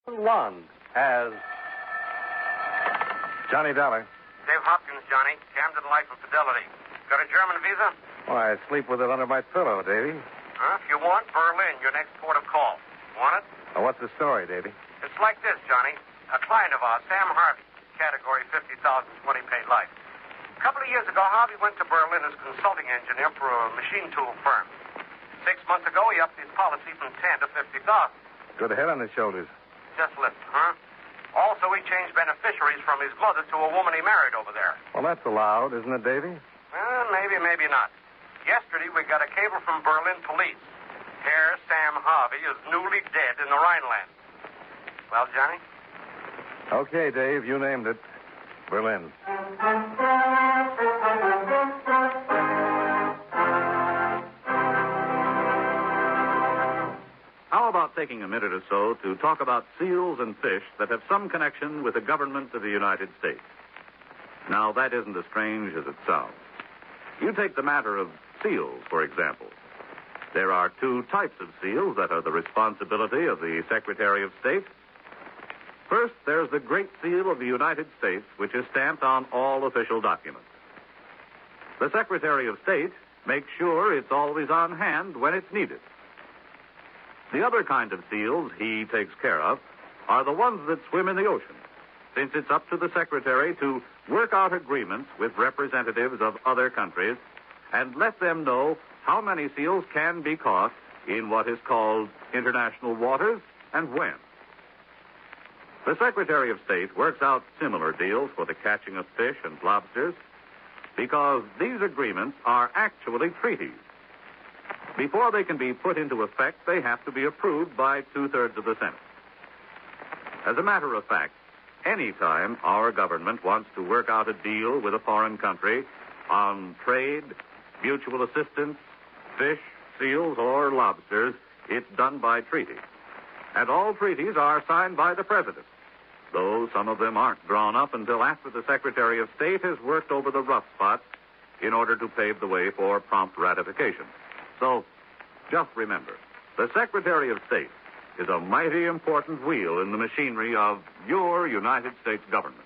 One has Johnny Dollar. Dave Hopkins, Johnny. Camden Life and Fidelity. Got a German visa? Well, I sleep with it under my pillow, Davy. If you want, Berlin, your next port of call. Want it? Now, what's the story, Davy? It's like this, Johnny. A client of ours, Sam Harvey, category 50,000, 20 paid life. A couple of years ago, Harvey went to Berlin as consulting engineer for a machine tool firm. 6 months ago, he upped his policy from 10 to 50,000. Good head on his shoulders. Just listen, huh? Also, he changed beneficiaries from his mother to a woman he married over there. Well, that's allowed, isn't it, Davy? Well, maybe, maybe not. Yesterday, we got a cable from Berlin police. Herr Sam Harvey is newly dead in the Rhineland. Well, Johnny? Okay, Dave, you named it. Berlin. How about taking a minute or so to talk about seals and fish that have some connection with the government of the United States? Now, that isn't as strange as it sounds. You take the matter of seals, for example. There are two types of seals that are the responsibility of the Secretary of State. First, there's the Great Seal of the United States, which is stamped on all official documents. The Secretary of State makes sure it's always on hand when it's needed. The other kind of seals he takes care of are the ones that swim in the ocean, since it's up to the Secretary to work out agreements with representatives of other countries and let them know how many seals can be caught in what is called international waters and when. The Secretary of State works out similar deals for the catching of fish and lobsters because these agreements are actually treaties. Before they can be put into effect, they have to be approved by 2/3 of the Senate. As a matter of fact, any time our government wants to work out a deal with a foreign country on trade, mutual assistance, fish, seals, or lobsters, it's done by treaty. And all treaties are signed by the President, though some of them aren't drawn up until after the Secretary of State has worked over the rough spots in order to pave the way for prompt ratification. So, just remember, the Secretary of State is a mighty important wheel in the machinery of your United States government.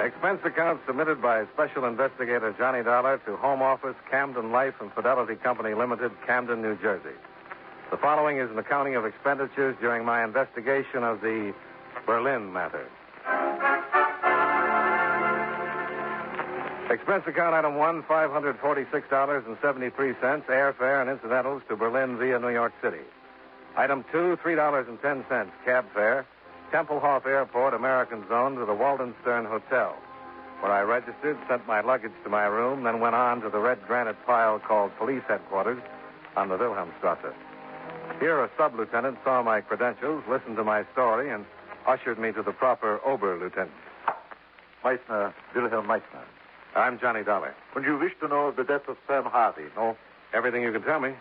Expense account submitted by Special Investigator Johnny Dollar to Home Office, Camden Life and Fidelity Company Limited, Camden, New Jersey. The following is an accounting of expenditures during my investigation of the Berlin matter. Expense account item 1, $546.73, airfare and incidentals to Berlin via New York City. Item 2, $3.10, cab fare, Tempelhof Airport, American Zone, to the Waldenstern Hotel, where I registered, sent my luggage to my room, then went on to the red granite pile called Police Headquarters on the Wilhelmstrasse. Here, a sub-lieutenant saw my credentials, listened to my story, and ushered me to the proper Oberlieutenant. Meissner, Wilhelm Meissner. I'm Johnny Dollar. Would you wish to know the death of Sam Harvey, no? Everything you can tell me.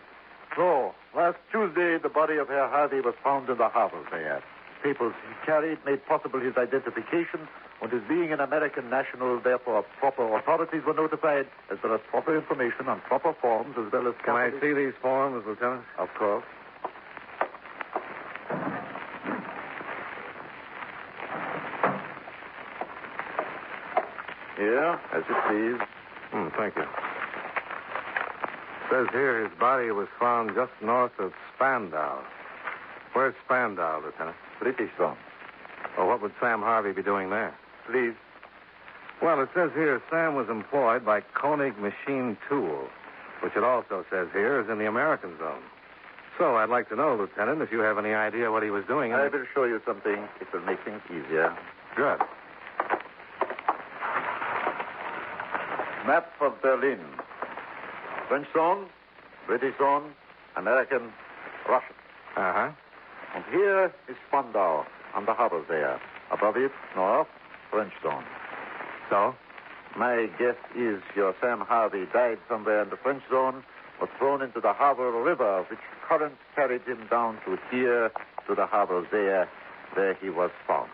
So, last Tuesday, the body of Herr Harvey was found in the harbor there. Papers he carried made possible his identification, and his being an American national, therefore proper authorities were notified, as well as proper information on proper forms, as well as... Can I see these forms, Lieutenant? Of course. Here, as you please. Thank you. It says here his body was found just north of Spandau. Where's Spandau, Lieutenant? British zone. Well, what would Sam Harvey be doing there? Please. Well, it says here Sam was employed by Koenig Machine Tool, which it also says here is in the American Zone. So I'd like to know, Lieutenant, if you have any idea what he was doing. I will show you something. It will make things easier. Good. Map of Berlin. French zone, British zone, American, Russian. Uh-huh. And here is Spandau, on the harbor there. Above it, north, French zone. So? My guess is your Sam Harvey died somewhere in the French zone, was thrown into the harbor river, which current carried him down to here, to the harbor there, where he was found.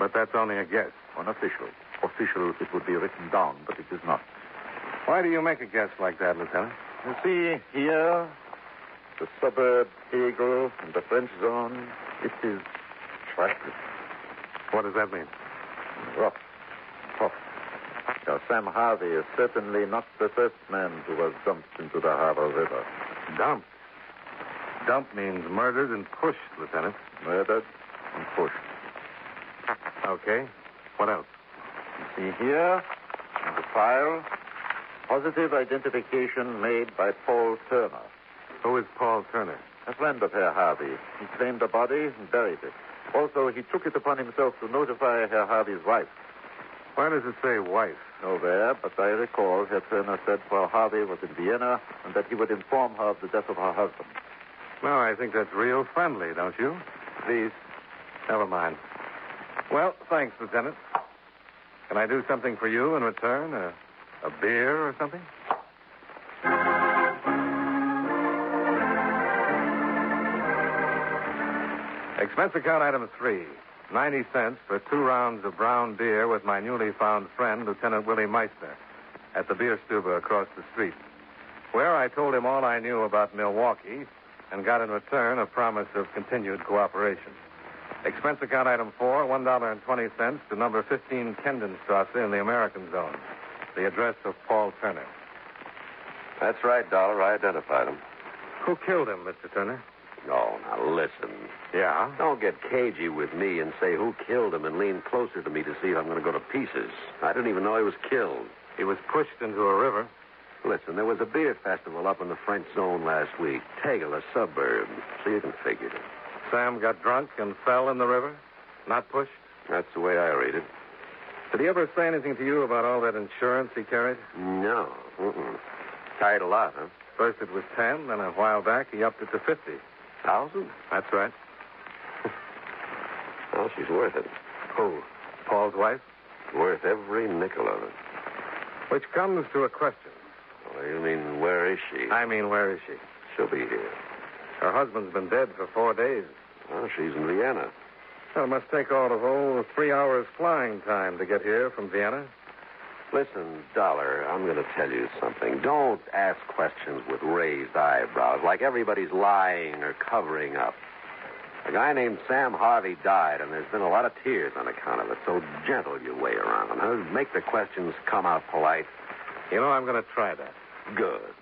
But that's only a guess. Unofficial. Official, it would be written down, but it is not. Why do you make a guess like that, Lieutenant? You see, here, the suburb, Eagle, and the French zone, it is trackless. What does that mean? Rough. Tough. Now, Sam Harvey is certainly not the first man who was dumped into the Harbor River. Dumped? Dump means murdered and pushed, Lieutenant. Murdered and pushed. Okay. What else? You see here, in the file, positive identification made by Paul Turner. Who is Paul Turner? A friend of Herr Harvey. He claimed the body and buried it. Also, he took it upon himself to notify Herr Harvey's wife. Why does it say wife? No there, but I recall Herr Turner said Frau Harvey was in Vienna and that he would inform her of the death of her husband. No, I think that's real friendly, don't you? Please. Never mind. Well, thanks, Lieutenant. Can I do something for you in return? A beer or something? Expense account item 3. 90 cents for 2 rounds of brown beer with my newly found friend, Lieutenant Willie Meister, at the beer stube across the street, where I told him all I knew about Milwaukee and got in return a promise of continued cooperation. Expense account item 4, $1.20 to number 15 Kendenstrasse in the American Zone. The address of Paul Turner. That's right, Dollar. I identified him. Who killed him, Mr. Turner? Oh, now listen. Yeah? Don't get cagey with me and say who killed him and lean closer to me to see if I'm going to go to pieces. I didn't even know he was killed. He was pushed into a river. Listen, there was a beer festival up in the French zone last week. Tegel, a suburb. So you can figure it. Sam got drunk and fell in the river? Not pushed? That's the way I read it. Did he ever say anything to you about all that insurance he carried? No. Carried a lot, huh? First it was 10, then a while back he upped it to 50. 1,000? That's right. Well, she's worth it. Who? Paul's wife? Worth every nickel of it. Which comes to a question. Oh, you mean, where is she? I mean, where is she? She'll be here. Her husband's been dead for 4 days. Well, she's in Vienna. Well, it must take all of 3 hours flying time to get here from Vienna. Listen, Dollar, I'm going to tell you something. Don't ask questions with raised eyebrows, like everybody's lying or covering up. A guy named Sam Harvey died, and there's been a lot of tears on account of it, so gentle your way around. Huh? Make the questions come out polite. You know, I'm going to try that. Good.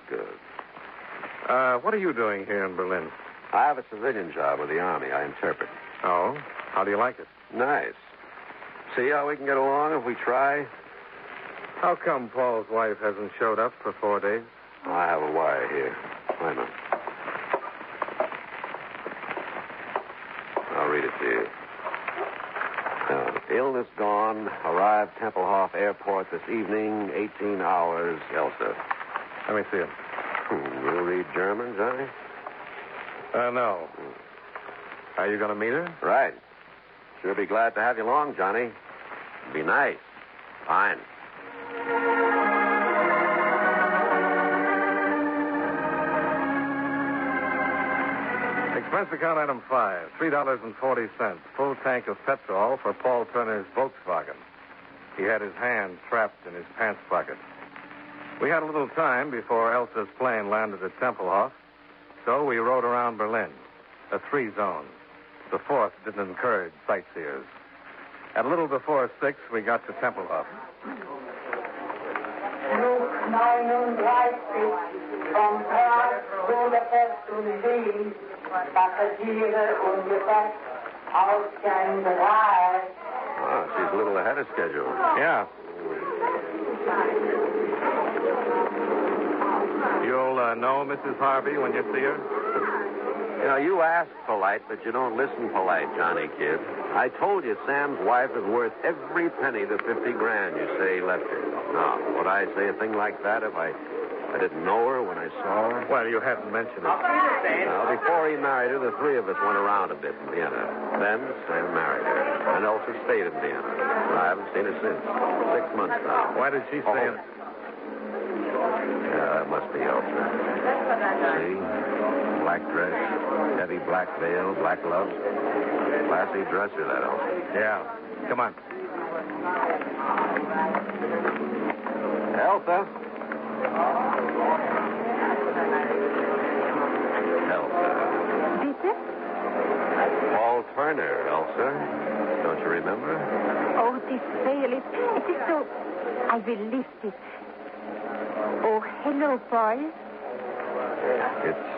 What are you doing here in Berlin? I have a civilian job with the Army. I interpret. Oh? How do you like it? Nice. See how we can get along if we try? How come Paul's wife hasn't showed up for 4 days? I have a wire here. Wait a minute. I'll read it to you. Illness gone. Arrived Tempelhof Airport this evening. 18 hours. Elsa. Let me see it. You read German, Johnny? No. Are you going to meet her? Right. Sure be glad to have you along, Johnny. Be nice. Fine. Expense account item 5, $3.40, full tank of petrol for Paul Turner's Volkswagen. He had his hand trapped in his pants pocket. We had a little time before Elsa's plane landed at Tempelhof, so we rode around Berlin, a 3-zone. The 4th didn't encourage sightseers. At a little before 6, we got to Tempelhof. Flug 39 von Prag, Budapest und Wien. Passagiere ungefähr Ausgang 3. Oh, she's a little ahead of schedule. Yeah. You'll know Mrs. Harvey when you see her? You know, you ask polite, but you don't listen polite, Johnny, kid. I told you Sam's wife is worth every penny the $50,000 you say he left her. Now, would I say a thing like that if I didn't know her when I saw her? Well, you hadn't mentioned it. Well, before he married her, the 3 of us went around a bit in Vienna. Then Sam married her. And Elsa stayed in Vienna. I haven't seen her since. 6 months now. Why did she stay in? Yeah, that must be Elsa. See? Black dress, heavy black veil, black gloves. Classy dresser, that Elsa. Yeah. Come on. Elsa? Bitte? Paul Turner, Elsa. Don't you remember? Oh, this veil, it is so... I will lift it. Oh, hello, Paul. It's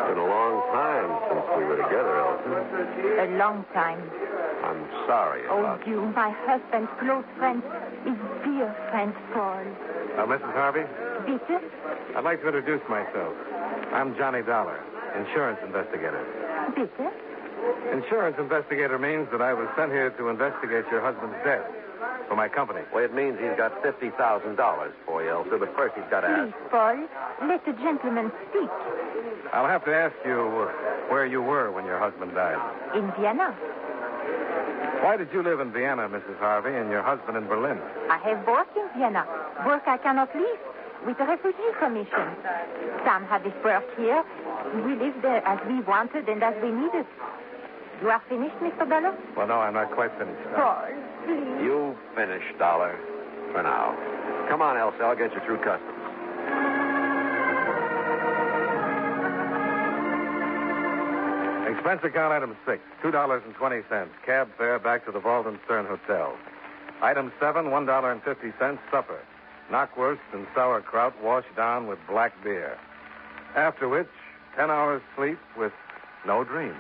been a long time since we were together, Elsa. A long time. I'm sorry about Oh, you, my husband's close friend, his dear friend, Paul. Mrs. Harvey, Bitte? I'd like to introduce myself. I'm Johnny Dollar, insurance investigator. Bitte? Insurance investigator means that I was sent here to investigate your husband's death for my company. Well, it means he's got $50,000 for you, Elsa, but first he's got to ask. Please, Paul, let the gentleman speak. I'll have to ask you where you were when your husband died. In Vienna. Why did you live in Vienna, Mrs. Harvey, and your husband in Berlin? I have work in Vienna. Work I cannot leave. With the Refugee Commission. Sam had his work here. We lived there as we wanted and as we needed. You are finished, Mr. Dollar? Well, no, I'm not quite finished. Paul, please. You finished, Dollar. For now. Come on, Elsa. I'll get you through customs. Expense account item 6, $2.20. Cab fare back to the Walden Stern Hotel. Item 7, $1.50 supper. Knockwurst and sauerkraut washed down with black beer. After which, 10 hours sleep with no dreams.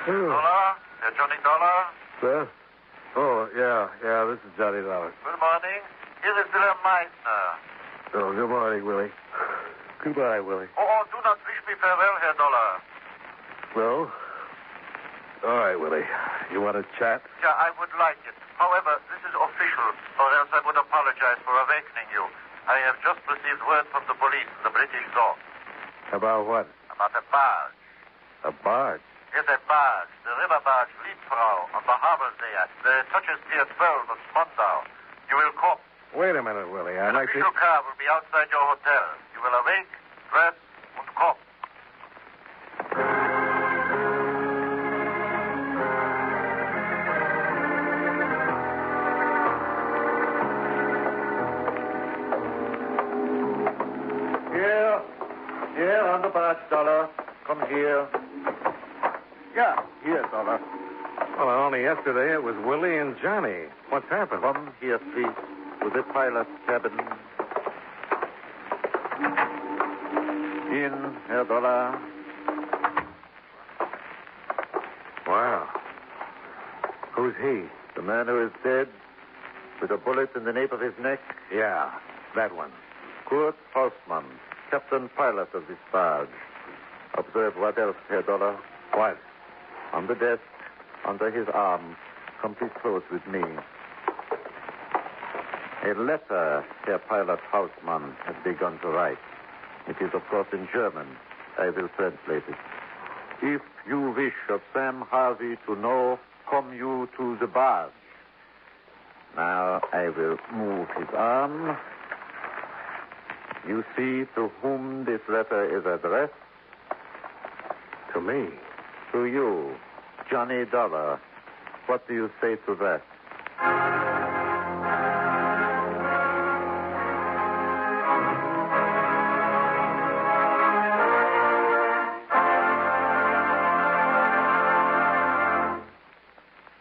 Dollar? Johnny Dollar? Sir? Oh, yeah, this is Johnny Dollar. Good morning. Here is Wilhelm Meissner. Oh, good morning, Willie. Goodbye, Willie. Oh, do not wish me farewell, Herr Dollar. Well, all right, Willie. You want to chat? Yeah, I would like it. However, this is official, or else I would apologize for awakening you. I have just received word from the police in the British Zone. About what? About a barge. A barge? Yes, a barge. The river barge Liebfrau on the harbor there. The touches pier 12 of Spandau. You will come. Wait a minute, Willie. I'd An like to... official car will be outside your hotel. You will awake, dress, and come. Here, on the barge, Dollar. Come here. Yeah, here, Dollar. Well, only yesterday it was Willie and Johnny. What's happened? Come here, please, to the pilot's cabin. In, Herr Dollar. Wow. Who's he? The man who is dead, with a bullet in the nape of his neck. Yeah, that one. Kurt Hausmann, captain pilot of this barge. Observe what else, Herr Dollar. What? On the desk, under his arm. Come please close with me. A letter Herr Pilot Hausmann has begun to write. It is, of course, in German. I will translate it. If you wish of Sam Harvey to know, come you to the barge. Now I will move his arm. You see to whom this letter is addressed? To me. To you, Johnny Dollar. What do you say to that?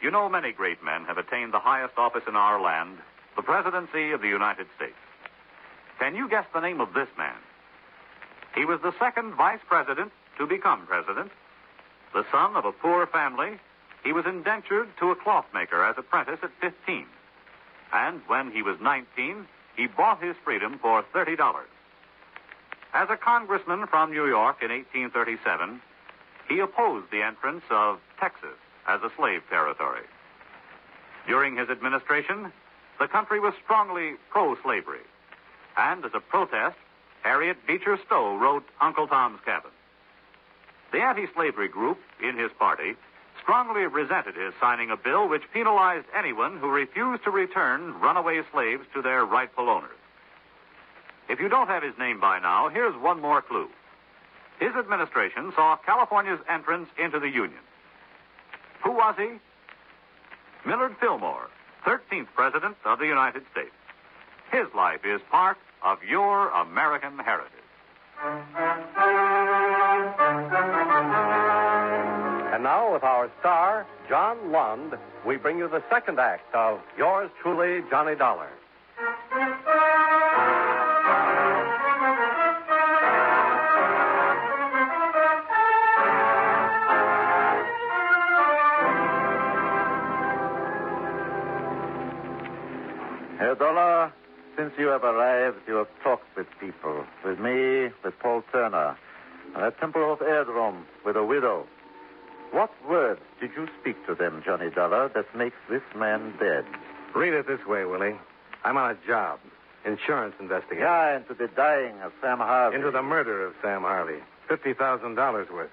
You know, many great men have attained the highest office in our land, the presidency of the United States. Can you guess the name of this man? He was the second vice president to become president. The son of a poor family, he was indentured to a clothmaker as apprentice at 15. And when he was 19, he bought his freedom for $30. As a congressman from New York in 1837, he opposed the entrance of Texas as a slave territory. During his administration, the country was strongly pro-slavery. And as a protest, Harriet Beecher Stowe wrote Uncle Tom's Cabin. The anti-slavery group in his party strongly resented his signing a bill which penalized anyone who refused to return runaway slaves to their rightful owners. If you don't have his name by now, here's one more clue. His administration saw California's entrance into the Union. Who was he? Millard Fillmore, 13th President of the United States. His life is part of your American heritage. And now, with our star, John Lund, we bring you the second act of Yours Truly, Johnny Dollar. Herr Dollar, since you have arrived, you have talked with people. With me, with Paul Turner. At Tempelhof Airdrome, with a widow. What words did you speak to them, Johnny Dollar, that makes this man dead? Read it this way, Willie. I'm on a job. Insurance investigator. Yeah, into the dying of Sam Harvey. Into the murder of Sam Harvey. $50,000 worth.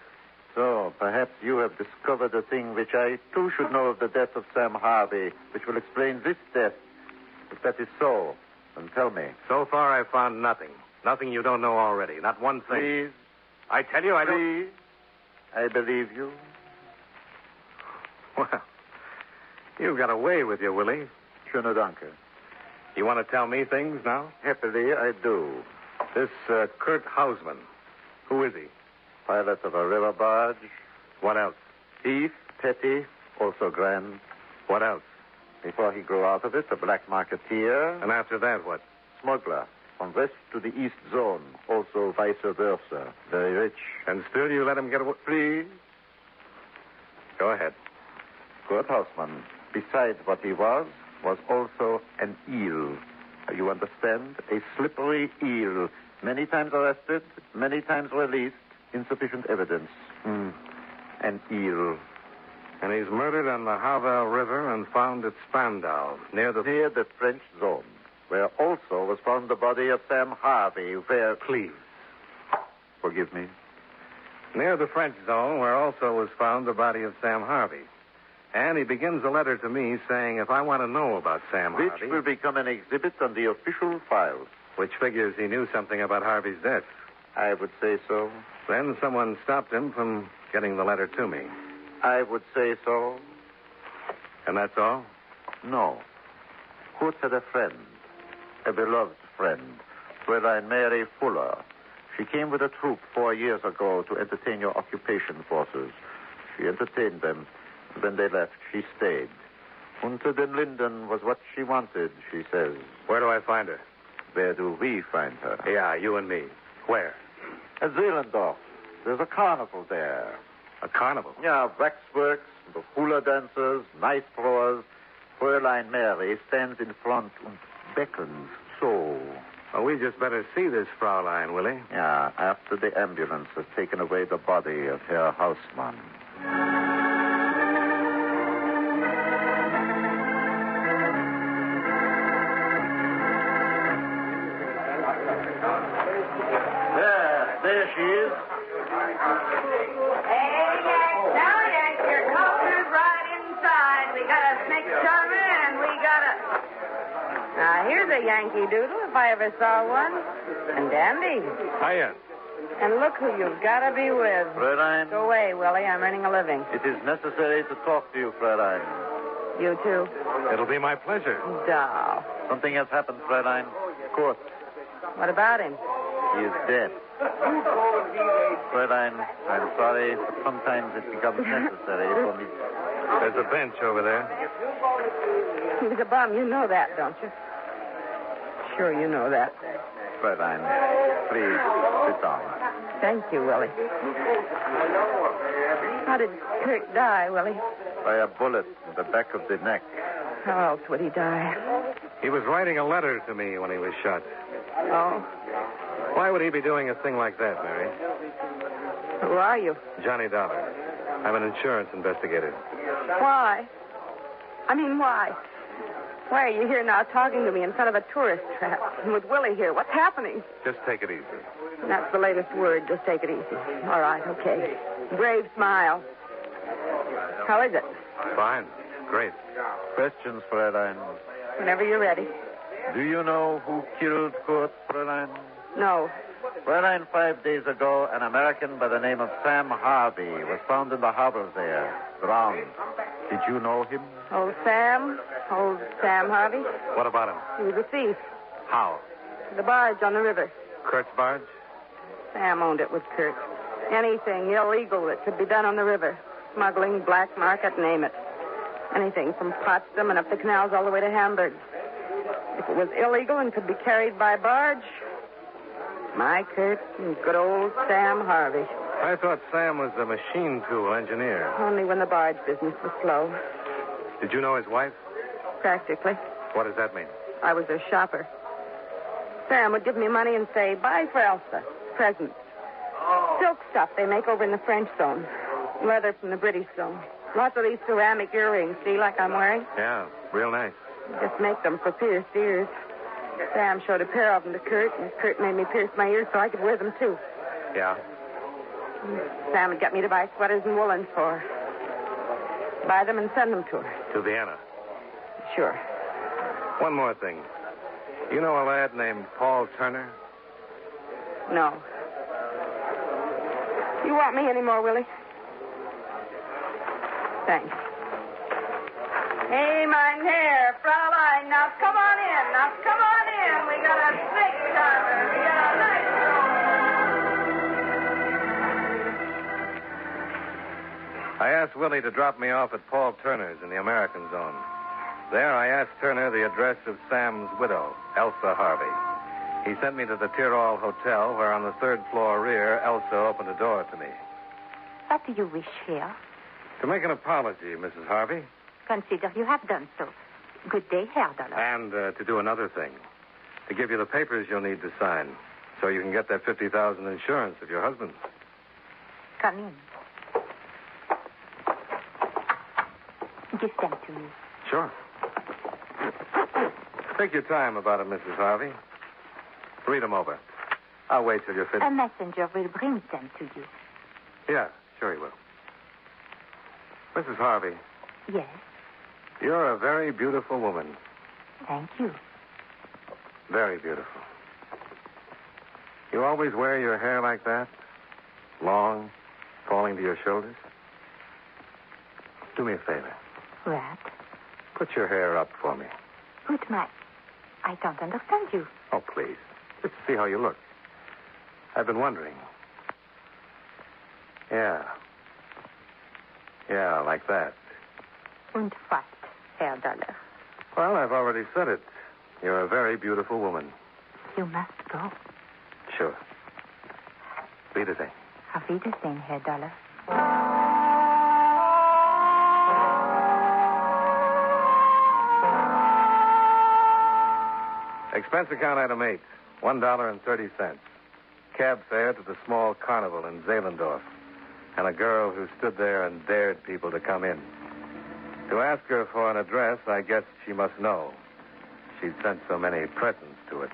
So, perhaps you have discovered a thing which I, too, should know of the death of Sam Harvey, which will explain this death. If that is so, then tell me. So far, I've found nothing. Nothing you don't know already. Not one thing. Please. I tell you, I don't... Please. I believe you. Well, you've got a way with you, Willie. Schöne Danke. You want to tell me things now? Happily, I do. This Kurt Hausman, who is he? Pilot of a river barge. What else? Thief, petty, also grand. What else? Before he grew out of it, a black marketeer. And after that, what? Smuggler. From west to the east zone. Also vice versa. Very rich. And still you let him get away? Please. Go ahead. Kurt Hausman, besides what he was also an eel. You understand? A slippery eel. Many times arrested, many times released. Insufficient evidence. An eel. And he's murdered on the Havel River and found at Spandau, near the French zone, where also was found the body of Sam Harvey, where... Please. Forgive me. Near the French zone, where also was found the body of Sam Harvey. And he begins a letter to me saying if I want to know about Sam Harvey... Which will become an exhibit on the official files. Which figures he knew something about Harvey's death. I would say so. Then someone stopped him from getting the letter to me. I would say so. And that's all? No. Kurt had a friend, a beloved friend, Fräulein Mary Fuller. She came with a troop 4 years ago to entertain your occupation forces. She entertained them. When they left, she stayed. Unter den Linden was what she wanted, she says. Where do I find her? Where do we find her? Yeah, you and me. Where? At Zehlendorf. There's a carnival there. A carnival? Yeah, waxworks, the hula dancers, knife throwers. Fräulein Mary stands in front and beckons so. Well, we just better see this Fraulein, Willie. Yeah, after the ambulance has taken away the body of Herr Hausmann. There she is. Here's a Yankee Doodle, if I ever saw one. And dandy. Hiya. And look who you've got to be with. Fräulein. Go away, Willie. I'm earning a living. It is necessary to talk to you, Fräulein. You too? It'll be my pleasure. Doll. Something has happened, Fräulein. Kurt. What about him? He is dead. Fräulein, I'm sorry, but sometimes it becomes necessary for me. There's a bench over there. He was a bum. You know that, don't you? Sure you know that. Fräulein, please sit down. Thank you, Willie. How did Kirk die, Willie? By a bullet in the back of the neck. How else would he die? He was writing a letter to me when he was shot. Oh? Why would he be doing a thing like that, Mary? Who are you? Johnny Dollar. I'm an insurance investigator. Why? I mean, why? Why are you here now talking to me in front of a tourist trap? And with Willie here, what's happening? Just take it easy. That's the latest word. Just take it easy. All right, okay. Brave smile. How is it? Fine. Great. Questions, Fräulein? Whenever you're ready. Do you know who killed Kurt, Fräulein? No. Well, 5 days ago, an American by the name of Sam Harvey was found in the harbor there, drowned. Did you know him? Old Sam Harvey. What about him? He was a thief. How? The barge on the river. Kurt's barge? Sam owned it with Kurt. Anything illegal that could be done on the river. Smuggling, black market, name it. Anything from Potsdam and up the canals all the way to Hamburg. If it was illegal and could be carried by barge, my Kurt and good old Sam Harvey. I thought Sam was a machine tool engineer. Only when the barge business was slow. Did you know his wife? Practically. What does that mean? I was a shopper. Sam would give me money and say, buy for Elsa. Presents. Silk stuff they make over in the French zone. Leather from the British zone. Lots of these ceramic earrings, see, like I'm wearing? Yeah, real nice. Just make them for pierced ears. Sam showed a pair of them to Kurt, and Kurt made me pierce my ears so I could wear them, too. Yeah? Sam would get me to buy sweaters and woolens for her. Buy them and send them to her. To Vienna? Sure. One more thing. You know a lad named Paul Turner? No. You want me anymore, Willie? Thanks. Hey, mein Herr, Fraulein, now come on in. Now come on in. We got a snake charmer. We got a nice I asked Willie to drop me off at Paul Turner's in the American zone. There, I asked Turner the address of Sam's widow, Elsa Harvey. He sent me to the Tyrol Hotel, where on the third floor rear, Elsa opened a door to me. What do you wish here? To make an apology, Mrs. Harvey. Consider you have done so. Good day, Herr Dollar. And to do another thing. To give you the papers you'll need to sign, so you can get that $50,000 insurance of your husband's. Come in. Give them to me. Sure. Take your time about it, Mrs. Harvey. Read them over. I'll wait till you're finished. A messenger will bring them to you. Yeah, sure he will. Mrs. Harvey. Yes. You're a very beautiful woman. Thank you. Very beautiful. You always wear your hair like that? Long, falling to your shoulders? Do me a favor. What? Put your hair up for me. Put my... I don't understand you. Oh, please. Just to see how you look. I've been wondering. Yeah. Yeah, like that. Und was, Herr Dollar? Well, I've already said it. You're a very beautiful woman. You must go. Sure. Wiedersehen. Auf Wiedersehen, Herr Dollar. Expense account item 8, $1.30. Cab fare to the small carnival in Zehlendorf. And a girl who stood there and dared people to come in. To ask her for an address, I guess she must know. She'd sent so many presents to it.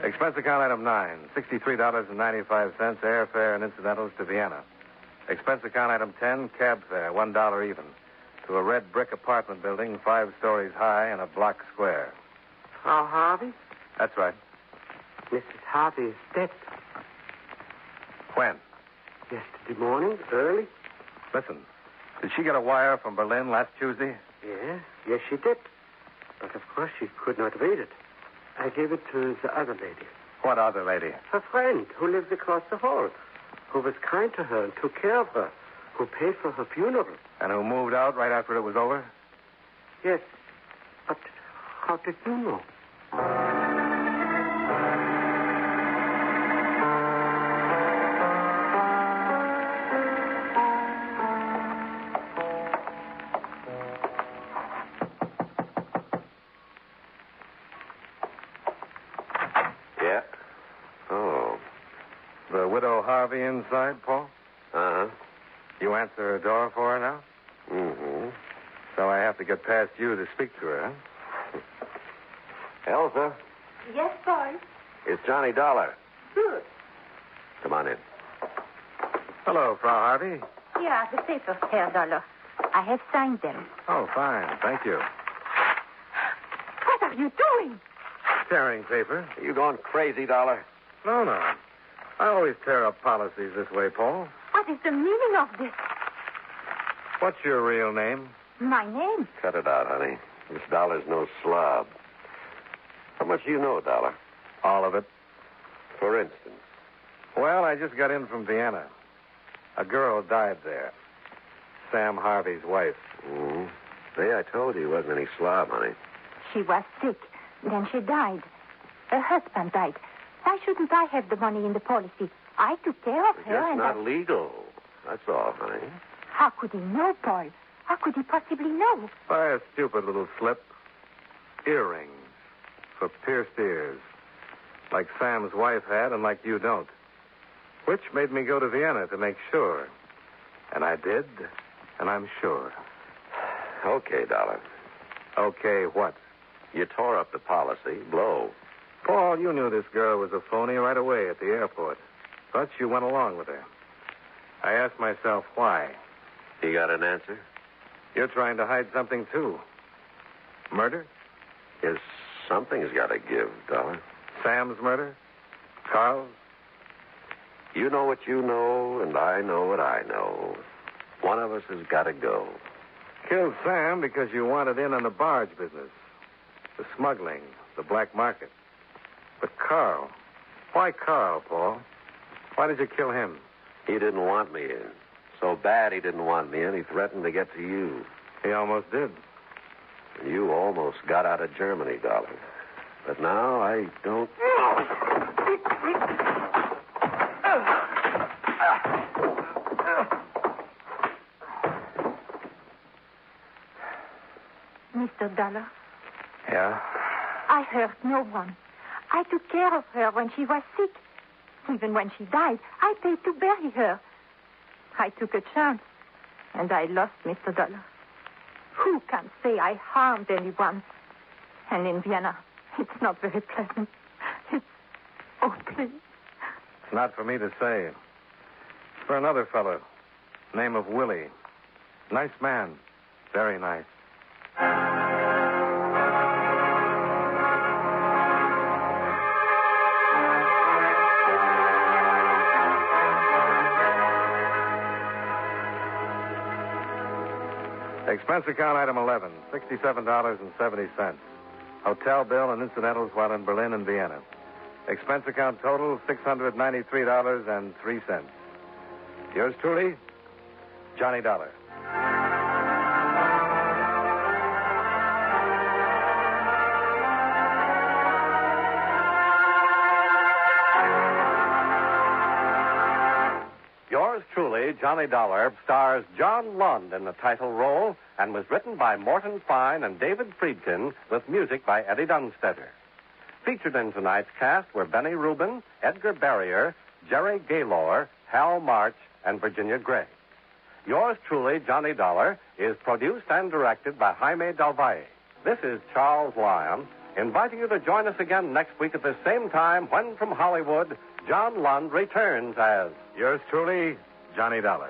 Expense account item 9, $63.95 airfare and incidentals to Vienna. Expense account item 10, cab fare, $1 even, to a red brick apartment building 5 stories high and a block square. Frau Harvey? That's right. Mrs. Harvey is dead. When? Yesterday morning, early. Listen, did she get a wire from Berlin last Tuesday? Yes, she did. But of course she could not read it. I gave it to the other lady. What other lady? Her friend, who lives across the hall, who was kind to her and took care of her, who paid for her funeral. And who moved out right after it was over? Yes. But how did you know? Yeah. Oh. The widow Harvey inside, Paul? Uh-huh. You answer her door for her now? Mm-hmm. So I have to get past you to speak to her, huh? Elsa, Yes, boy. it's Johnny Dollar. Good. Come on in. Hello, Frau Harvey. Here are the papers, Herr Dollar. I have signed them. Oh, fine. Thank you. What are you doing? Tearing paper. Are you going crazy, Dollar? No. I always tear up policies this way, Paul. What is the meaning of this? What's your real name? My name? Cut it out, honey. This Dollar's no slob. How much do you know, Dollar? All of it. For instance. Well, I just got in from Vienna. A girl died there. Sam Harvey's wife. Mm-hmm. See, I told you he wasn't any slob, honey. She was sick. Then she died. Her husband died. Why shouldn't I have the money in the policy? I took care of her It's and not legal. That's all, honey. How could he know, Paul? How could he possibly know? By a stupid little slip. Earrings for pierced ears. Like Sam's wife had and like you don't. Which made me go to Vienna to make sure. And I did, and I'm sure. Okay, Dollar. Okay, what? You tore up the policy. Blow. Paul, you knew this girl was a phony right away at the airport. But you went along with her. I asked myself why. You got an answer? You're trying to hide something, too. Murder? Yes, something's got to give, Dollar. Sam's murder? Carl's? You know what you know, and I know what I know. One of us has got to go. Killed Sam because you wanted in on the barge business. The smuggling, the black market. But Carl. Why Carl, Paul? Why did you kill him? He didn't want me in. So bad he didn't want me in, he threatened to get to you. He almost did. And you almost got out of Germany, Dollar. But now I don't... Mr. Dollar? Yeah? I hurt no one. I took care of her when she was sick. Even when she died, I paid to bury her. I took a chance, and I lost Mr. Dollar. Who can say I harmed anyone? And in Vienna, it's not very pleasant. Oh, please. It's not for me to say. It's for another fellow. Name of Willie. Nice man. Very nice. Expense account item 11, $67.70. Hotel bill and incidentals while in Berlin and Vienna. Expense account total, $693.03. Yours truly, Johnny Dollar. Yours truly, Johnny Dollar, stars John Lund in the title role and was written by Morton Fine and David Friedkin with music by Eddie Dunstetter. Featured in tonight's cast were Benny Rubin, Edgar Barrier, Jerry Gaylor, Hal March, and Virginia Gray. Yours truly, Johnny Dollar, is produced and directed by Jaime Del Valle. This is Charles Lyon, inviting you to join us again next week at the same time when, from Hollywood, John Lund returns as... Yours truly, Johnny Dollar.